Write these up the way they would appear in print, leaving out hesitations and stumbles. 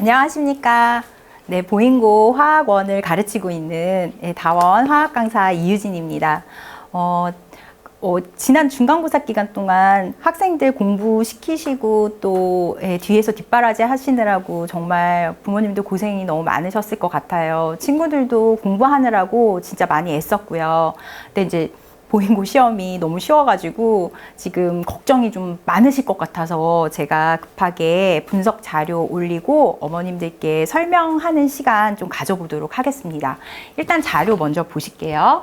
안녕하십니까. 네, 보인고 화학원을 가르치고 있는 다원 화학 강사 이유진입니다. 지난 중간고사 기간 동안 학생들 공부시키시고 또 뒤에서 뒷바라지 하시느라고 정말 부모님도 고생이 너무 많으셨을 것 같아요. 친구들도 공부하느라고 진짜 많이 애썼고요. 근데 이제 보인고 시험이 너무 쉬워가지고 지금 걱정이 좀 많으실 것 같아서 제가 급하게 분석 자료 올리고 어머님들께 설명하는 시간 좀 가져보도록 하겠습니다. 일단 자료 먼저 보실게요.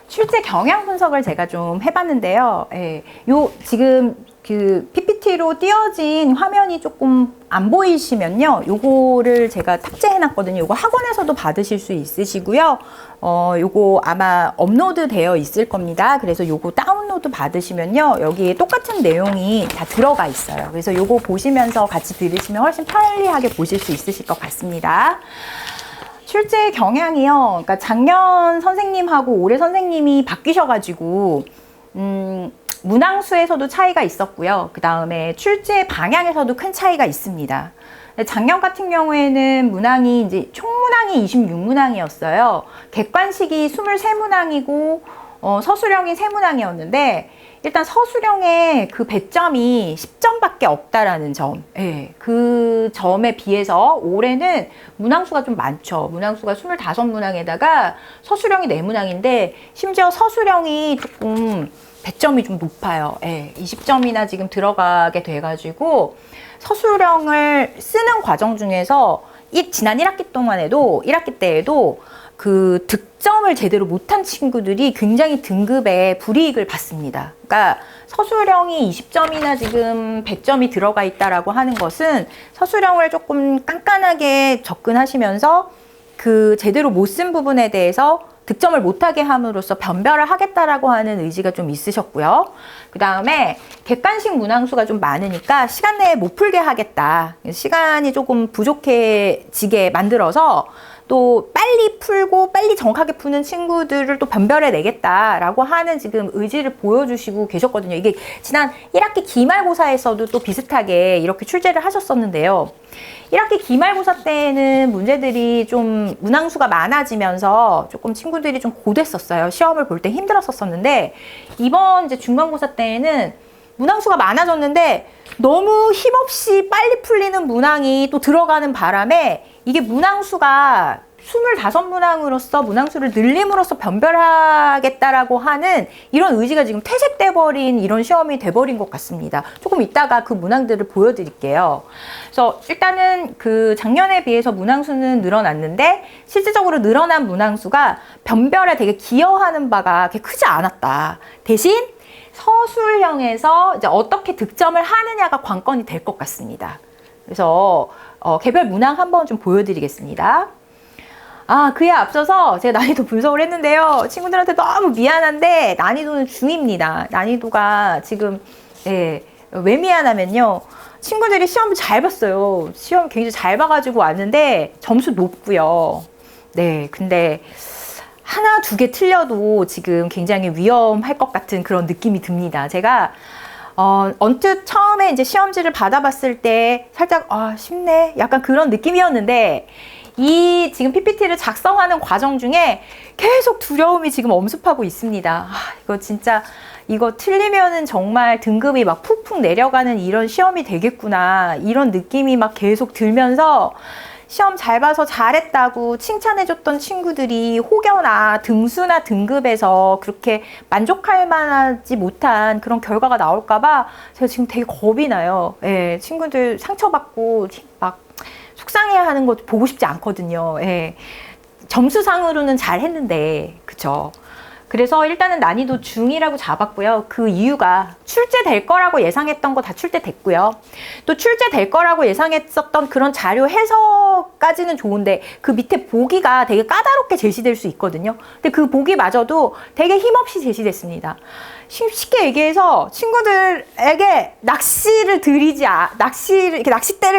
출제 경향 분석을 제가 좀 해봤는데요. 지금 그 PPT로 띄어진 화면이 조금 안 보이시면요. 요거를 제가 탑재해 놨거든요. 요거 학원에서도 받으실 수 있으시고요. 요거 아마 업로드 되어 있을 겁니다. 그래서 요거 다운로드 받으시면요. 여기에 똑같은 내용이 다 들어가 있어요. 그래서 요거 보시면서 같이 들으시면 훨씬 편리하게 보실 수 있으실 것 같습니다. 출제 경향이요. 그러니까 작년 선생님하고 올해 선생님이 바뀌셔가지고, 문항수에서도 차이가 있었고요. 그 다음에 출제 방향에서도 큰 차이가 있습니다. 작년 같은 경우에는 문항이 이제 총문항이 26문항이었어요. 객관식이 23문항이고, 서술형이 3문항이었는데, 일단 서술형의 그 배점이 10점밖에 없다라는 점. 그 점에 비해서 올해는 문항수가 좀 많죠. 문항수가 25문항에다가 서술형이 4문항인데, 심지어 서술형이 조금 배점이 좀 높아요. 20점이나 지금 들어가게 돼가지고 서술형을 쓰는 과정 중에서 지난 1학기 동안에도 1학기 때에도 그 득점을 제대로 못한 친구들이 굉장히 등급에 불이익을 받습니다. 그러니까 서술형이 20점이나 지금 100점이 들어가 있다라고 하는 것은 서술형을 조금 깐깐하게 접근하시면서 그 제대로 못 쓴 부분에 대해서 득점을 못하게 함으로써 변별을 하겠다라고 하는 의지가 좀 있으셨고요. 그 다음에 객관식 문항수가 좀 많으니까 시간 내에 못 풀게 하겠다. 시간이 조금 부족해지게 만들어서 또 빨리 풀고 빨리 정확하게 푸는 친구들을 또 변별해 내겠다라고 하는 지금 의지를 보여주시고 계셨거든요. 이게 지난 1학기 기말고사에서도 또 비슷하게 이렇게 출제를 하셨었는데요. 1학기 기말고사 때는 문제들이 좀 문항수가 많아지면서 조금 친구들이 좀 고됐었어요. 시험을 볼 때 힘들었었는데 이번 이제 중간고사 때에는 문항수가 많아졌는데 너무 힘없이 빨리 풀리는 문항이 또 들어가는 바람에 이게 문항수가 25문항으로서 문항수를 늘림으로써 변별하겠다라고 하는 이런 의지가 지금 퇴색돼 버린 이런 시험이 돼버린 것 같습니다. 조금 이따가 그 문항들을 보여드릴게요. 그래서 일단은 그 작년에 비해서 문항수는 늘어났는데 실질적으로 늘어난 문항수가 변별에 되게 기여하는 바가 그렇게 크지 않았다. 대신 서술형에서 이제 어떻게 득점을 하느냐가 관건이 될 것 같습니다. 그래서 개별 문항 한번 좀 보여드리겠습니다. 그에 앞서서 제가 난이도 분석을 했는데요. 친구들한테 너무 미안한데 난이도는 중입니다. 난이도가 지금 왜 미안하면요. 친구들이 시험을 잘 봤어요. 시험 굉장히 잘 봐가지고 왔는데 점수 높고요. 근데 하나, 두 개 틀려도 지금 굉장히 위험할 것 같은 그런 느낌이 듭니다. 제가 언뜻 처음에 이제 시험지를 받아봤을 때 살짝 쉽네 약간 그런 느낌이었는데 이 지금 PPT를 작성하는 과정 중에 계속 두려움이 지금 엄습하고 있습니다. 이거 진짜 이거 틀리면은 정말 등급이 막 푹푹 내려가는 이런 시험이 되겠구나 이런 느낌이 막 계속 들면서 시험 잘 봐서 잘했다고 칭찬해줬던 친구들이 혹여나 등수나 등급에서 그렇게 만족할 만하지 못한 그런 결과가 나올까봐 제가 지금 되게 겁이 나요. 친구들 상처받고 막 속상해하는 거 보고 싶지 않거든요. 점수상으로는 잘했는데, 그쵸? 그래서 일단은 난이도 중이라고 잡았고요. 그 이유가 출제될 거라고 예상했던 거 다 출제됐고요. 또 출제될 거라고 예상했었던 그런 자료 해석까지는 좋은데 그 밑에 보기가 되게 까다롭게 제시될 수 있거든요. 근데 그 보기마저도 되게 힘없이 제시됐습니다. 쉽게 얘기해서 친구들에게 낚싯대를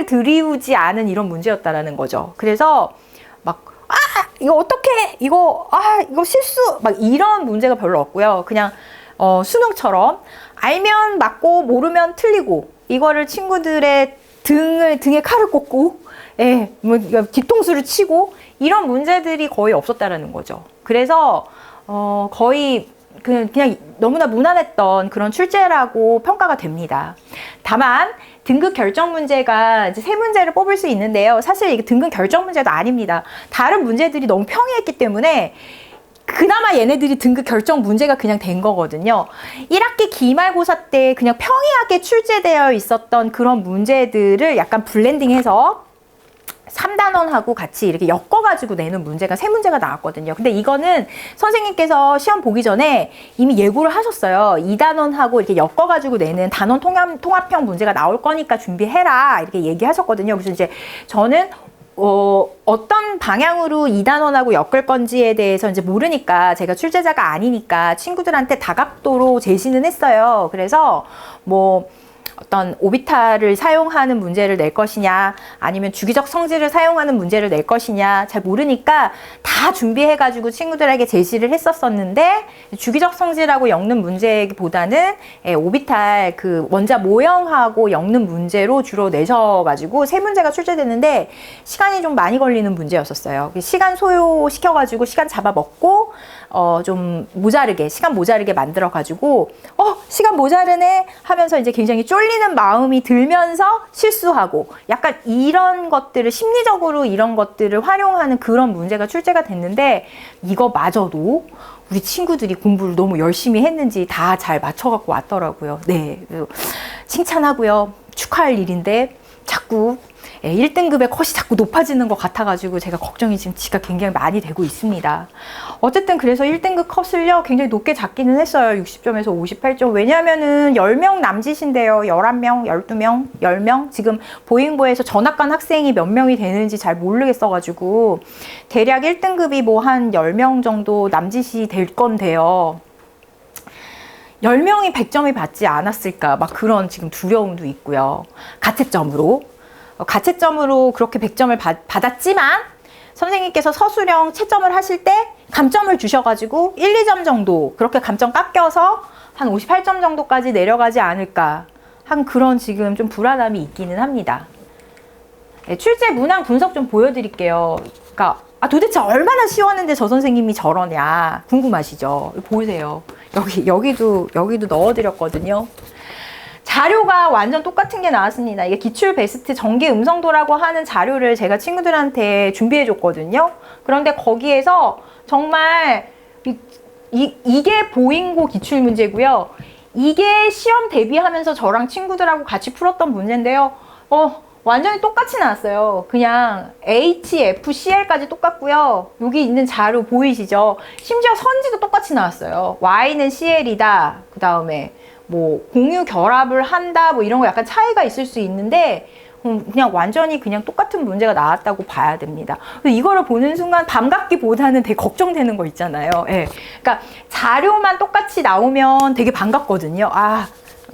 들이우지 않은 이런 문제였다라는 거죠. 그래서 이거 어떡해? 이거 실수! 막 이런 문제가 별로 없고요. 그냥, 수능처럼 알면 맞고 모르면 틀리고 이거를 친구들의 등에 칼을 꽂고, 예, 뭐 뒤통수를 치고 이런 문제들이 거의 없었다라는 거죠. 그래서 거의 그냥 너무나 무난했던 그런 출제라고 평가가 됩니다. 다만 등급 결정 문제가 이제 세 문제를 뽑을 수 있는데요. 사실 이게 등급 결정 문제도 아닙니다. 다른 문제들이 너무 평이했기 때문에 그나마 얘네들이 등급 결정 문제가 그냥 된 거거든요. 1학기 기말고사 때 그냥 평이하게 출제되어 있었던 그런 문제들을 약간 블렌딩해서 3단원하고 같이 이렇게 엮어가지고 내는 문제가 세 문제가 나왔거든요. 근데 이거는 선생님께서 시험 보기 전에 이미 예고를 하셨어요. 2단원하고 이렇게 엮어가지고 내는 단원 통합형 문제가 나올 거니까 준비해라. 이렇게 얘기하셨거든요. 그래서 이제 저는 어떤 방향으로 2단원하고 엮을 건지에 대해서 이제 모르니까 제가 출제자가 아니니까 친구들한테 다각도로 제시는 했어요. 그래서 뭐 어떤 오비탈을 사용하는 문제를 낼 것이냐 아니면 주기적 성질을 사용하는 문제를 낼 것이냐 잘 모르니까 다 준비해가지고 친구들에게 제시를 했었었는데 주기적 성질하고 엮는 문제보다는 오비탈 그 원자 모형하고 엮는 문제로 주로 내셔가지고 세 문제가 출제됐는데 시간이 좀 많이 걸리는 문제였었어요. 시간 소요시켜가지고 시간 잡아먹고 좀 모자르게 시간 모자르게 만들어가지고 시간 모자르네 하면서 이제 굉장히 쫄리는 마음이 들면서 실수하고 약간 이런 것들을 심리적으로 이런 것들을 활용하는 그런 문제가 출제가 됐는데 이거마저도 우리 친구들이 공부를 너무 열심히 했는지 다 잘 맞춰갖고 왔더라고요. 네, 칭찬하고요. 축하할 일인데 자꾸 1등급의 컷이 자꾸 높아지는 것 같아가지고 제가 걱정이 지금 굉장히 많이 되고 있습니다. 어쨌든 그래서 1등급 컷을요 굉장히 높게 잡기는 했어요. 60점에서 58점. 왜냐하면은 10명 남짓인데요. 11명, 12명, 10명 지금 보잉보에서 전학간 학생이 몇 명이 되는지 잘 모르겠어가지고 대략 1등급이 뭐 한 10명 정도 남짓이 될 건데요. 10명이 100점이 받지 않았을까 막 그런 지금 두려움도 있고요. 가채점으로 그렇게 100점을 받았지만 선생님께서 서술형 채점을 하실 때 감점을 주셔가지고 1, 2점 정도 그렇게 감점 깎여서 한 58점 정도까지 내려가지 않을까 한 그런 지금 좀 불안함이 있기는 합니다. 네, 출제 문항 분석 좀 보여드릴게요. 그러니까 도대체 얼마나 쉬웠는데 저 선생님이 저러냐 궁금하시죠? 보세요. 여기도 넣어드렸거든요. 자료가 완전 똑같은 게 나왔습니다. 이게 기출 베스트 정기 음성도라고 하는 자료를 제가 친구들한테 준비해 줬거든요. 그런데 거기에서 정말 이게 보잉고 기출 문제고요. 이게 시험 대비하면서 저랑 친구들하고 같이 풀었던 문제인데요. 완전히 똑같이 나왔어요. 그냥 HFCL까지 똑같고요. 여기 있는 자료 보이시죠? 심지어 선지도 똑같이 나왔어요. Y는 CL이다. 그 다음에 뭐 공유 결합을 한다. 뭐 이런 거 약간 차이가 있을 수 있는데 그냥 완전히 그냥 똑같은 문제가 나왔다고 봐야 됩니다. 이거를 보는 순간 반갑기보다는 되게 걱정되는 거 있잖아요. 예. 그러니까 자료만 똑같이 나오면 되게 반갑거든요.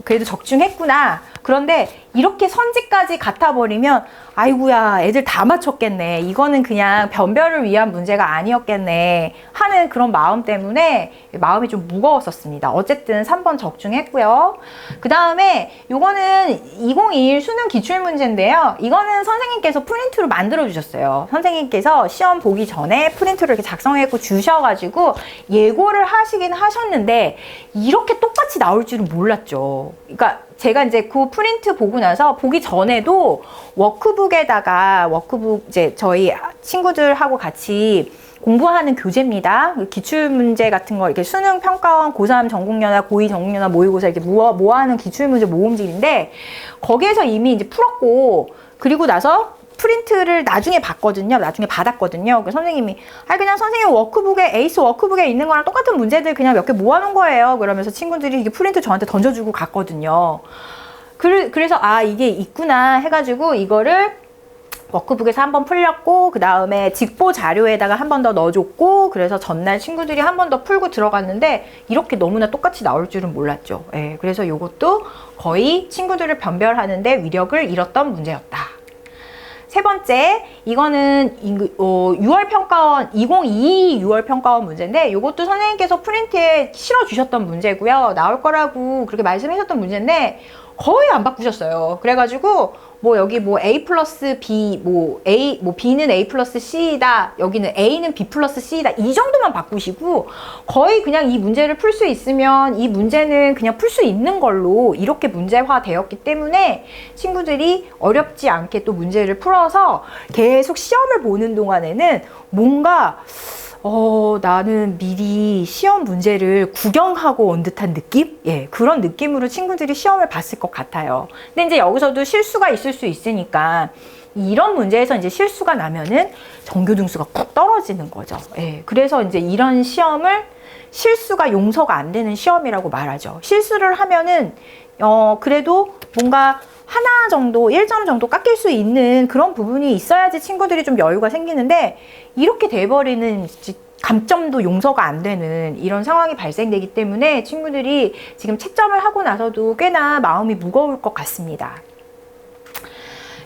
그래도 적중했구나. 그런데 이렇게 선지까지 같아버리면 아이고야 애들 다 맞췄겠네. 이거는 그냥 변별을 위한 문제가 아니었겠네 하는 그런 마음 때문에 마음이 좀 무거웠었습니다. 어쨌든 3번 적중했고요. 그 다음에 요거는 2021 수능 기출문제인데요. 이거는 선생님께서 프린트로 만들어 주셨어요. 선생님께서 시험 보기 전에 프린트를 이렇게 작성해서 주셔가지고 예고를 하시긴 하셨는데 이렇게 똑같이 나올 줄은 몰랐죠. 그러니까 제가 이제 그 프린트 보고 나서 보기 전에도 워크북에다가 이제 저희 친구들하고 같이 공부하는 교재입니다. 기출문제 같은 거 이렇게 수능 평가원 고3 전국연합 고2 전국연합 모의고사 이렇게 모아하는 기출문제 모음집인데 거기에서 이미 이제 풀었고 그리고 나서 프린트를 나중에 받았거든요. 그 선생님이 그냥 선생님 워크북에 에이스 워크북에 있는 거랑 똑같은 문제들 그냥 몇 개 모아놓은 거예요. 그러면서 친구들이 이게 프린트 저한테 던져주고 갔거든요. 그래서 이게 있구나 해가지고 이거를 워크북에서 한번 풀렸고 그 다음에 직보 자료에다가 한 번 더 넣어줬고 그래서 전날 친구들이 한 번 더 풀고 들어갔는데 이렇게 너무나 똑같이 나올 줄은 몰랐죠. 그래서 이것도 거의 친구들을 변별하는데 위력을 잃었던 문제였다. 세 번째, 이거는 6월 평가원, 2022 6월 평가원 문제인데 이것도 선생님께서 프린트에 실어주셨던 문제고요. 나올 거라고 그렇게 말씀하셨던 문제인데 거의 안 바꾸셨어요. 그래가지고 뭐 여기 뭐 A 플러스 B, 뭐 B는 A 플러스 C이다, 여기는 A는 B 플러스 C이다, 이 정도만 바꾸시고 거의 그냥 이 문제를 풀 수 있으면 이 문제는 그냥 풀 수 있는 걸로 이렇게 문제화 되었기 때문에 친구들이 어렵지 않게 또 문제를 풀어서 계속 시험을 보는 동안에는 뭔가 나는 미리 시험 문제를 구경하고 온 듯한 느낌? 예, 그런 느낌으로 친구들이 시험을 봤을 것 같아요. 근데 이제 여기서도 실수가 있을 수 있으니까 이런 문제에서 이제 실수가 나면은 전교등수가 푹 떨어지는 거죠. 예, 그래서 이제 이런 시험을 실수가 용서가 안 되는 시험이라고 말하죠. 실수를 하면은, 그래도 뭔가 하나 정도, 1점 정도 깎일 수 있는 그런 부분이 있어야지 친구들이 좀 여유가 생기는데, 이렇게 돼버리는 감점도 용서가 안 되는 이런 상황이 발생되기 때문에 친구들이 지금 채점을 하고 나서도 꽤나 마음이 무거울 것 같습니다.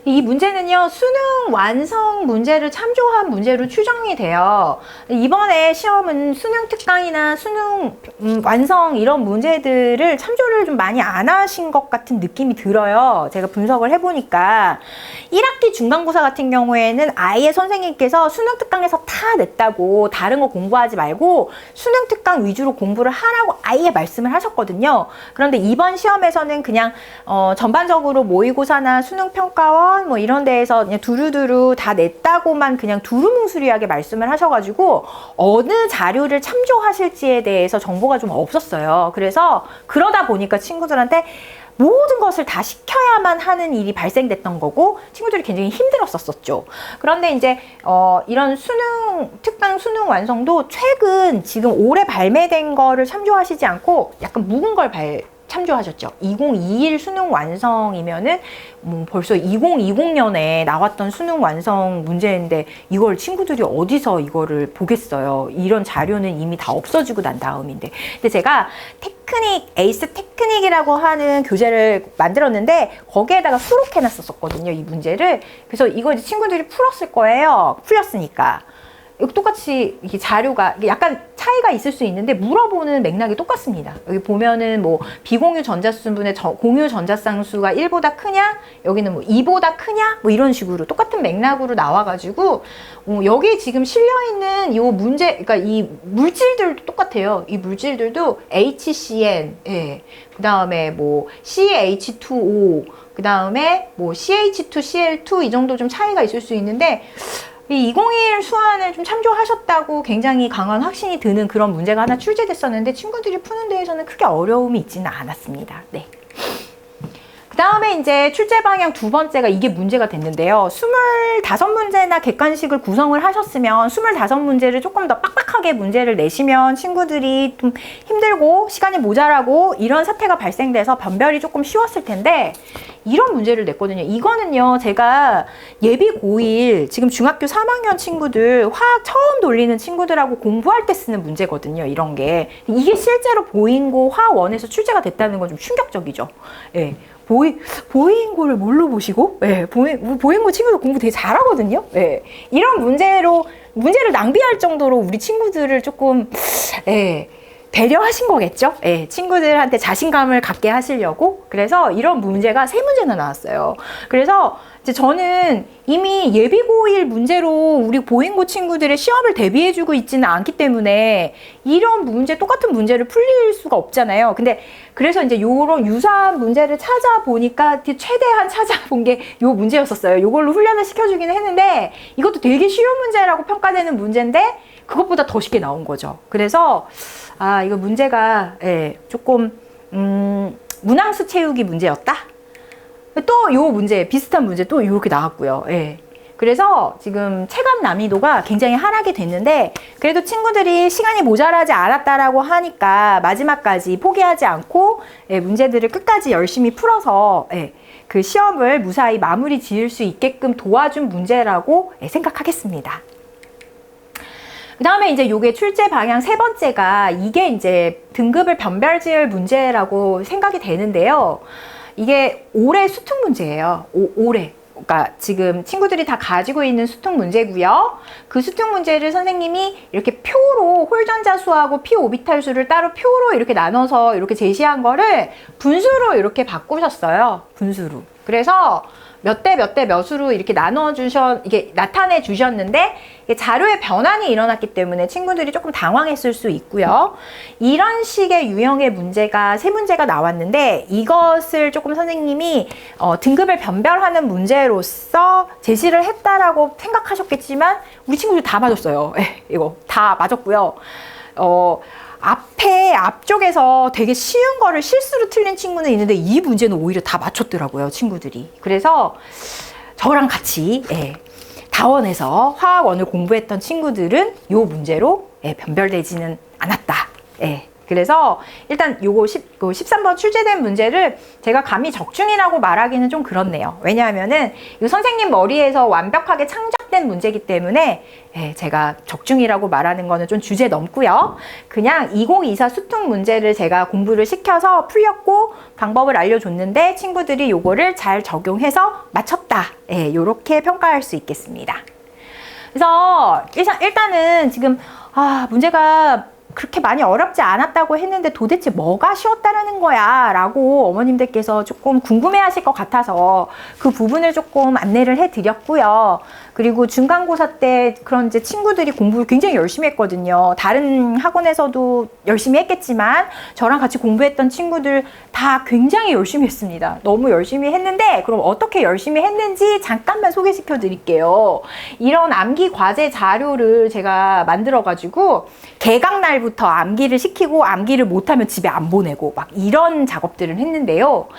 이 문제는요, 수능 완성 문제를 참조한 문제로 추정이 돼요. 이번에 시험은 수능 특강이나 수능 완성 이런 문제들을 참조를 좀 많이 안 하신 것 같은 느낌이 들어요. 제가 분석을 해보니까 1학기 중간고사 같은 경우에는 아예 선생님께서 수능 특강에서 다 냈다고 다른 거 공부하지 말고 수능 특강 위주로 공부를 하라고 아예 말씀을 하셨거든요. 그런데 이번 시험에서는 그냥 전반적으로 모의고사나 수능평가원 뭐 이런 데에서 그냥 두루두루 다 냈다고만 그냥 두루뭉술하게 말씀을 하셔가지고 어느 자료를 참조하실지에 대해서 정보가 좀 없었어요. 그래서 그러다 보니까 친구들한테 모든 것을 다 시켜야만 하는 일이 발생됐던 거고 친구들이 굉장히 힘들었었죠. 그런데 이제 이런 특강 수능 완성도 최근 지금 올해 발매된 거를 참조하시지 않고 약간 묵은 걸 참조하셨죠. 2021 수능 완성이면은 벌써 2020년에 나왔던 수능 완성 문제인데 이걸 친구들이 어디서 이거를 보겠어요. 이런 자료는 이미 다 없어지고 난 다음인데. 근데 제가 에이스 테크닉이라고 하는 교재를 만들었는데 거기에다가 수록해놨었거든요. 이 문제를. 그래서 이거 이제 친구들이 풀었을 거예요. 풀렸으니까. 똑같이 이게 자료가 약간 차이가 있을 수 있는데 물어보는 맥락이 똑같습니다. 여기 보면은 뭐 비공유 전자수분의 공유 전자쌍수가 1보다 크냐? 여기는 뭐 2보다 크냐? 뭐 이런 식으로 똑같은 맥락으로 나와가지고 여기 지금 실려있는 이 문제, 그러니까 이 물질들도 똑같아요. 이 물질들도 HCN, 예. 그 다음에 뭐 CH2O, 그 다음에 뭐 CH2Cl2 이 정도 좀 차이가 있을 수 있는데 이 2021 수안을 좀 참조하셨다고 굉장히 강한 확신이 드는 그런 문제가 하나 출제됐었는데 친구들이 푸는 데에서는 크게 어려움이 있지는 않았습니다. 네. 그 다음에 이제 출제 방향 두 번째가 이게 문제가 됐는데요. 25문제나 객관식을 구성을 하셨으면 25문제를 조금 더 빡빡하게 문제를 내시면 친구들이 좀 힘들고 시간이 모자라고 이런 사태가 발생돼서 변별이 조금 쉬웠을 텐데 이런 문제를 냈거든요. 이거는요, 제가 예비 고1 지금 중학교 3학년 친구들 화학 처음 돌리는 친구들하고 공부할 때 쓰는 문제거든요. 이런 게. 이게 실제로 보인고 화원에서 출제가 됐다는 건 좀 충격적이죠. 예. 보인고를 뭘로 보시고? 예, 보인고 친구들 공부 되게 잘하거든요. 예, 이런 문제를 낭비할 정도로 우리 친구들을 조금, 예, 배려하신 거겠죠? 예, 친구들한테 자신감을 갖게 하시려고. 그래서 이런 문제가 3문제나 나왔어요. 그래서 이제 저는 이미 예비고1 문제로 우리 보인고 친구들의 시험을 대비해주고 있지는 않기 때문에 이런 문제, 똑같은 문제를 풀릴 수가 없잖아요. 근데 그래서 이제 요런 유사한 문제를 찾아보니까 최대한 찾아본 게 요 문제였었어요. 요걸로 훈련을 시켜주기는 했는데 이것도 되게 쉬운 문제라고 평가되는 문제인데 그것보다 더 쉽게 나온 거죠. 그래서 이거 문제가 조금 문항수 채우기 문제였다. 또 요 문제, 비슷한 문제 또 이렇게 나왔고요. 예. 그래서 지금 체감 난이도가 굉장히 하락이 됐는데 그래도 친구들이 시간이 모자라지 않았다라고 하니까 마지막까지 포기하지 않고 문제들을 끝까지 열심히 풀어서 그 시험을 무사히 마무리 지을 수 있게끔 도와준 문제라고 생각하겠습니다. 그 다음에 이제 요게 출제 방향 3번째가 이게 이제 등급을 변별 지을 문제라고 생각이 되는데요. 이게 올해 수특 문제예요. 올해. 그러니까 지금 친구들이 다 가지고 있는 수특 문제고요. 그 수특 문제를 선생님이 이렇게 표로 홀전자수하고 p 오비탈수를 따로 표로 이렇게 나눠서 이렇게 제시한 거를 분수로 이렇게 바꾸셨어요. 분수로. 그래서 몇 대 몇 대 몇으로 이렇게 이게 나타내 주셨는데 자료의 변환이 일어났기 때문에 친구들이 조금 당황했을 수 있고요. 이런 식의 유형의 문제가 3문제가 나왔는데 이것을 조금 선생님이 등급을 변별하는 문제로서 제시를 했다라고 생각하셨겠지만 우리 친구들 다 맞았어요. 이거 다 맞았고요. 앞쪽에서 되게 쉬운 거를 실수로 틀린 친구는 있는데 이 문제는 오히려 다 맞췄더라고요, 친구들이. 그래서 저랑 같이 다원에서 화학원을 공부했던 친구들은 이 문제로 변별되지는 않았다. 그래서 일단 요거 13번 출제된 문제를 제가 감히 적중이라고 말하기는 좀 그렇네요. 왜냐하면은 이 선생님 머리에서 완벽하게 창작된 문제이기 때문에 제가 적중이라고 말하는 거는 좀 주제 넘고요. 그냥 2024 수특 문제를 제가 공부를 시켜서 풀렸고 방법을 알려줬는데 친구들이 요거를 잘 적용해서 맞췄다. 요렇게 평가할 수 있겠습니다. 그래서 일단은 지금 문제가 그렇게 많이 어렵지 않았다고 했는데 도대체 뭐가 쉬웠다라는 거야 라고 어머님들께서 조금 궁금해 하실 것 같아서 그 부분을 조금 안내를 해 드렸고요. 그리고 중간고사 때 그런 이제 친구들이 공부를 굉장히 열심히 했거든요. 다른 학원에서도 열심히 했겠지만 저랑 같이 공부했던 친구들 다 굉장히 열심히 했습니다. 너무 열심히 했는데 그럼 어떻게 열심히 했는지 잠깐만 소개시켜 드릴게요. 이런 암기 과제 자료를 제가 만들어 가지고 개강날부터 암기를 시키고 암기를 못하면 집에 안 보내고 막 이런 작업들을 했는데요.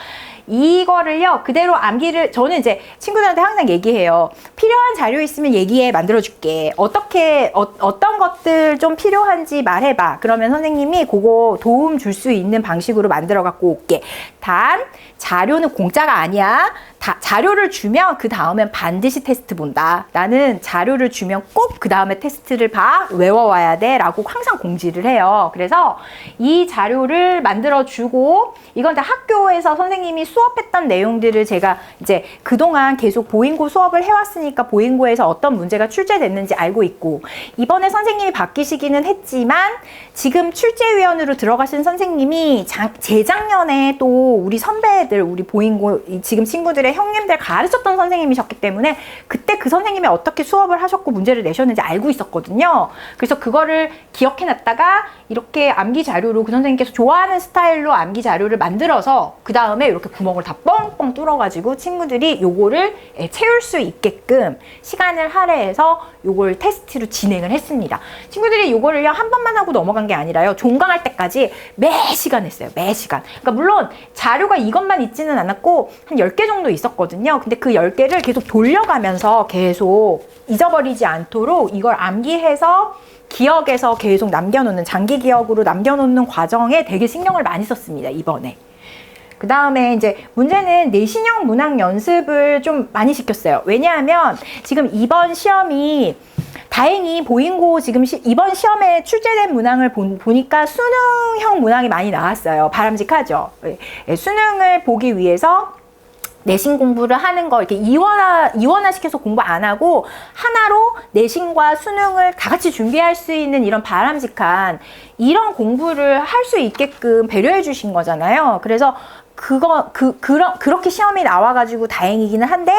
이거를요 그대로 암기를 저는 이제 친구들한테 항상 얘기해요. 필요한 자료 있으면 얘기해, 만들어줄게. 어떤 것들 좀 필요한지 말해봐. 그러면 선생님이 그거 도움 줄 수 있는 방식으로 만들어 갖고 올게. 단 자료는 공짜가 아니야. 자료를 주면 그 다음엔 반드시 테스트 본다. 나는 자료를 주면 꼭 그 다음에 테스트를 외워와야 돼 라고 항상 공지를 해요. 그래서 이 자료를 만들어주고 이건 다 학교에서 선생님이 수업했던 내용들을 제가 이제 그동안 계속 보잉고 수업을 해왔으니까 보잉고에서 어떤 문제가 출제됐는지 알고 있고 이번에 선생님이 바뀌시기는 했지만 지금 출제위원으로 들어가신 선생님이 재작년에 또 우리 선배들 우리 보잉고 지금 친구들의 형님들 가르쳤던 선생님이셨기 때문에 그때 그 선생님이 어떻게 수업을 하셨고 문제를 내셨는지 알고 있었거든요. 그래서 그거를 기억해놨다가 이렇게 암기 자료로 그 선생님께서 좋아하는 스타일로 암기 자료를 만들어서 그 다음에 이렇게 구멍을 다 뻥뻥 뚫어가지고 친구들이 요거를 채울 수 있게끔 시간을 할애해서 요걸 테스트로 진행을 했습니다. 친구들이 요거를요 한 번만 하고 넘어간 게 아니라요 종강할 때까지 매 시간 했어요. 매 시간. 그러니까 물론 자료가 이것만 있지는 않았고 한 10개 정도 있었거든요. 근데 그 10개를 계속 돌려가면서 계속 잊어버리지 않도록 이걸 암기해서 기억에서 계속 남겨놓는 장기 기억으로 남겨놓는 과정에 되게 신경을 많이 썼습니다. 이번에. 그 다음에 이제 문제는 내신형 문항 연습을 좀 많이 시켰어요. 왜냐하면 지금 이번 시험이 다행히 보잉고 지금 이번 시험에 출제된 문항을 보니까 수능형 문항이 많이 나왔어요. 바람직하죠. 수능을 보기 위해서 내신 공부를 하는 거 이렇게 이원화 시켜서 공부 안 하고 하나로 내신과 수능을 다 같이 준비할 수 있는 이런 바람직한 이런 공부를 할 수 있게끔 배려해 주신 거잖아요. 그래서 그렇게 시험이 나와가지고 다행이기는 한데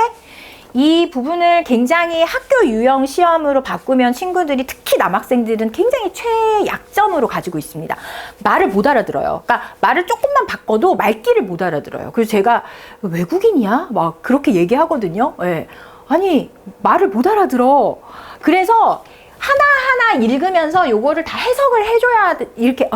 이 부분을 굉장히 학교 유형 시험으로 바꾸면 친구들이 특히 남학생들은 굉장히 최약점으로 가지고 있습니다. 말을 못 알아들어요. 그러니까 말을 조금만 바꿔도 말귀를 못 알아들어요. 그래서 제가 외국인이야? 막 그렇게 얘기하거든요. 네. 아니 말을 못 알아들어. 그래서 하나하나 읽으면서 요거를 다 해석을 해줘야 이렇게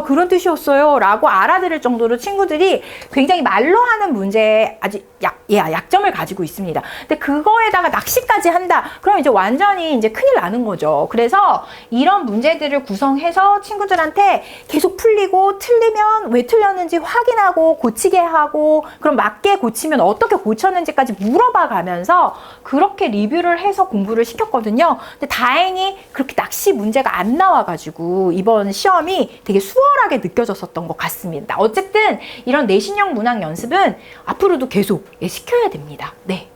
그런 뜻이었어요 라고 알아들을 정도로 친구들이 굉장히 말로 하는 문제에 아주 약점을 가지고 있습니다. 근데 그거에다가 낚시까지 한다 그럼 이제 완전히 이제 큰일 나는 거죠. 그래서 이런 문제들을 구성해서 친구들한테 계속 풀리고 틀리면 왜 틀렸는지 확인하고 고치게 하고 그럼 맞게 고치면 어떻게 고쳤는지까지 물어봐 가면서 그렇게 리뷰를 해서 공부를 시켰거든요. 근데 다행히 그렇게 낚시 문제가 안 나와가지고 이번 시험이 되게 수월하게 느껴졌었던 것 같습니다. 어쨌든 이런 내신형 문항 연습은 앞으로도 계속 시켜야 됩니다. 네.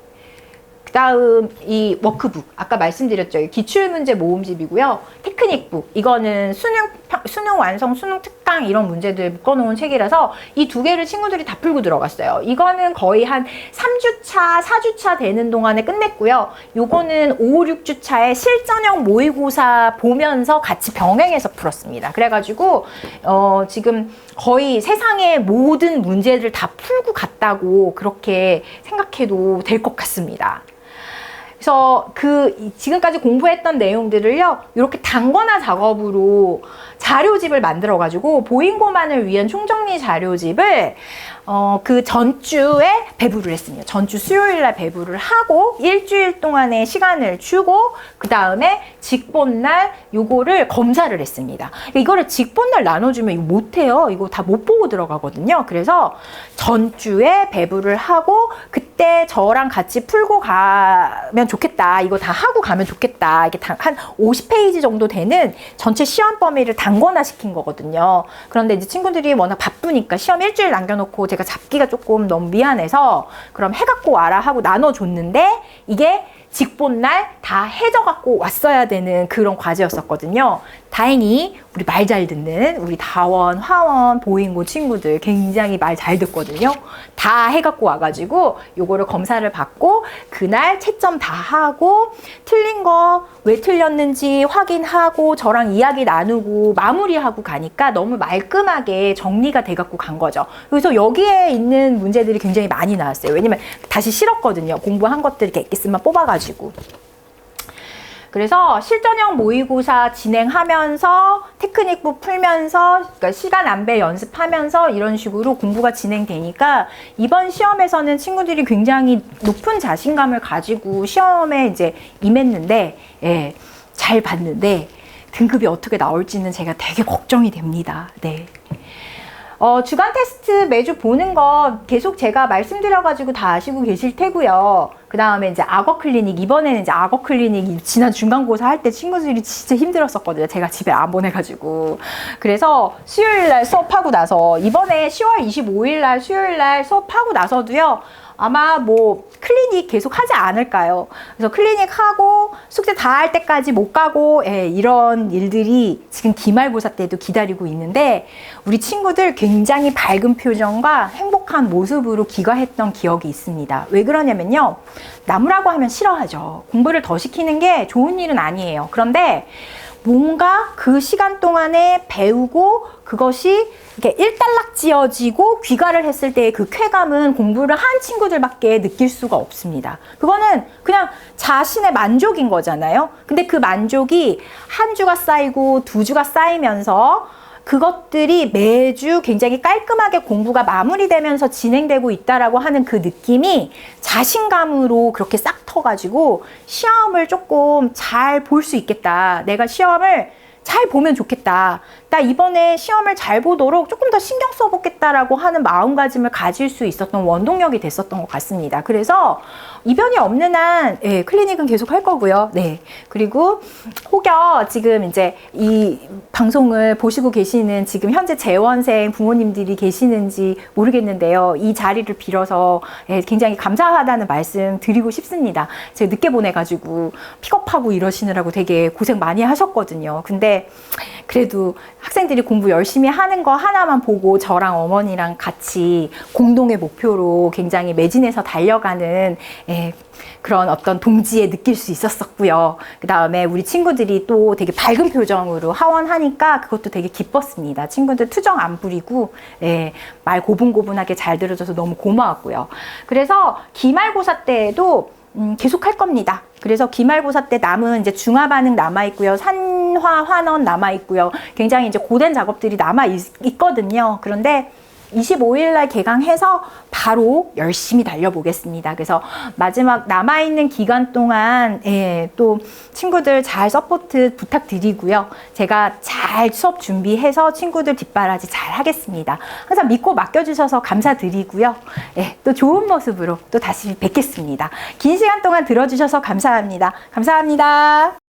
그 다음 이 워크북 아까 말씀드렸죠. 기출문제 모음집이고요. 테크닉북 이거는 수능 완성 수능 특 특강 이런 문제들 묶어놓은 책이라서 이 두 개를 친구들이 다 풀고 들어갔어요. 이거는 거의 한 3주차, 4주차 되는 동안에 끝냈고요. 요거는 5, 6주차에 실전형 모의고사 보면서 같이 병행해서 풀었습니다. 그래가지고 지금 거의 세상의 모든 문제들 다 풀고 갔다고 그렇게 생각해도 될 것 같습니다. 그래서 지금까지 공부했던 내용들을요, 이렇게 단권화 작업으로 자료집을 만들어가지고 보인고만을 위한 총정리 자료집을 그 전주에 배부를 했습니다. 전주 수요일날 배부를 하고 일주일 동안의 시간을 주고 그 다음에 직본날 요거를 검사를 했습니다. 이거를 직본날 나눠주면 이거 못해요. 이거 다 못 보고 들어가거든요. 그래서 전주에 배부를 하고 그때 저랑 같이 풀고 가면 좋겠다. 이거 다 하고 가면 좋겠다. 이게 한 50페이지 정도 되는 전체 시험 범위를 단권화 시킨 거거든요. 그런데 이제 친구들이 워낙 바쁘니까 시험 일주일 남겨놓고 제가 잡기가 조금 너무 미안해서 그럼 해갖고 와라 하고 나눠줬는데 이게 직본날 다 해져갖고 왔어야 되는 그런 과제였었거든요. 다행히 우리 말 잘 듣는 우리 다원, 화원, 보인고 친구들 굉장히 말 잘 듣거든요. 다 해갖고 와가지고 요거를 검사를 받고 그날 채점 다 하고 틀린 거 왜 틀렸는지 확인하고 저랑 이야기 나누고 마무리하고 가니까 너무 말끔하게 정리가 돼갖고 간 거죠. 그래서 여기에 있는 문제들이 굉장히 많이 나왔어요. 왜냐면 다시 실었거든요. 공부한 것들 이렇게 엑기스만 뽑아가지고. 그래서 실전형 모의고사 진행하면서 테크닉부 풀면서 그러니까 시간 안배 연습하면서 이런 식으로 공부가 진행되니까 이번 시험에서는 친구들이 굉장히 높은 자신감을 가지고 시험에 이제 임했는데 잘 봤는데 등급이 어떻게 나올지는 제가 되게 걱정이 됩니다. 네. 주간 테스트 매주 보는 거 계속 제가 말씀드려가지고 다 아시고 계실 테고요. 그 다음에 이제 악어 클리닉, 이번에는 이제 악어 클리닉 지난 중간고사 할 때 친구들이 진짜 힘들었었거든요. 제가 집에 안 보내가지고. 그래서 수요일날 수업하고 나서 이번에 10월 25일날 수요일날 수업하고 나서도요. 아마 뭐 클리닉 계속 하지 않을까요? 그래서 클리닉 하고 숙제 다 할 때까지 못 가고 이런 일들이 지금 기말고사 때도 기다리고 있는데 우리 친구들 굉장히 밝은 표정과 행복한 모습으로 귀가했던 기억이 있습니다. 왜 그러냐면요. 나무라고 하면 싫어하죠. 공부를 더 시키는 게 좋은 일은 아니에요. 그런데 뭔가 그 시간 동안에 배우고 그것이 이렇게 일단락지어지고 귀가를 했을 때의 그 쾌감은 공부를 한 친구들밖에 느낄 수가 없습니다. 그거는 그냥 자신의 만족인 거잖아요. 근데 그 만족이 한 주가 쌓이고 두 주가 쌓이면서 그것들이 매주 굉장히 깔끔하게 공부가 마무리되면서 진행되고 있다라고 하는 그 느낌이 자신감으로 그렇게 싹 터가지고 시험을 조금 잘 볼 수 있겠다. 내가 시험을 잘 보면 좋겠다. 나 이번에 시험을 잘 보도록 조금 더 신경 써보겠다라고 하는 마음가짐을 가질 수 있었던 원동력이 됐었던 것 같습니다. 그래서 이변이 없는 한 클리닉은 계속 할 거고요. 네. 그리고 혹여 지금 이제 이 방송을 보시고 계시는 지금 현재 재원생 부모님들이 계시는지 모르겠는데요. 이 자리를 빌어서 굉장히 감사하다는 말씀 드리고 싶습니다. 제가 늦게 보내가지고 픽업하고 이러시느라고 되게 고생 많이 하셨거든요. 근데 그래도 학생들이 공부 열심히 하는 거 하나만 보고 저랑 어머니랑 같이 공동의 목표로 굉장히 매진해서 달려가는 그런 어떤 동지에 느낄 수 있었었고요. 그 다음에 우리 친구들이 또 되게 밝은 표정으로 하원하니까 그것도 되게 기뻤습니다. 친구들 투정 안 부리고 말 고분고분하게 잘 들어줘서 너무 고마웠고요. 그래서 기말고사 때에도 계속 할 겁니다. 그래서 기말고사 때 남은 이제 중화반응 남아있고요. 산화, 환원 남아있고요. 굉장히 이제 고된 작업들이 남아있거든요. 그런데 25일 날 개강해서 바로 열심히 달려보겠습니다. 그래서 마지막 남아있는 기간 동안 또 친구들 잘 서포트 부탁드리고요. 제가 잘 수업 준비해서 친구들 뒷바라지 잘 하겠습니다. 항상 믿고 맡겨주셔서 감사드리고요. 또 좋은 모습으로 또 다시 뵙겠습니다. 긴 시간 동안 들어주셔서 감사합니다. 감사합니다.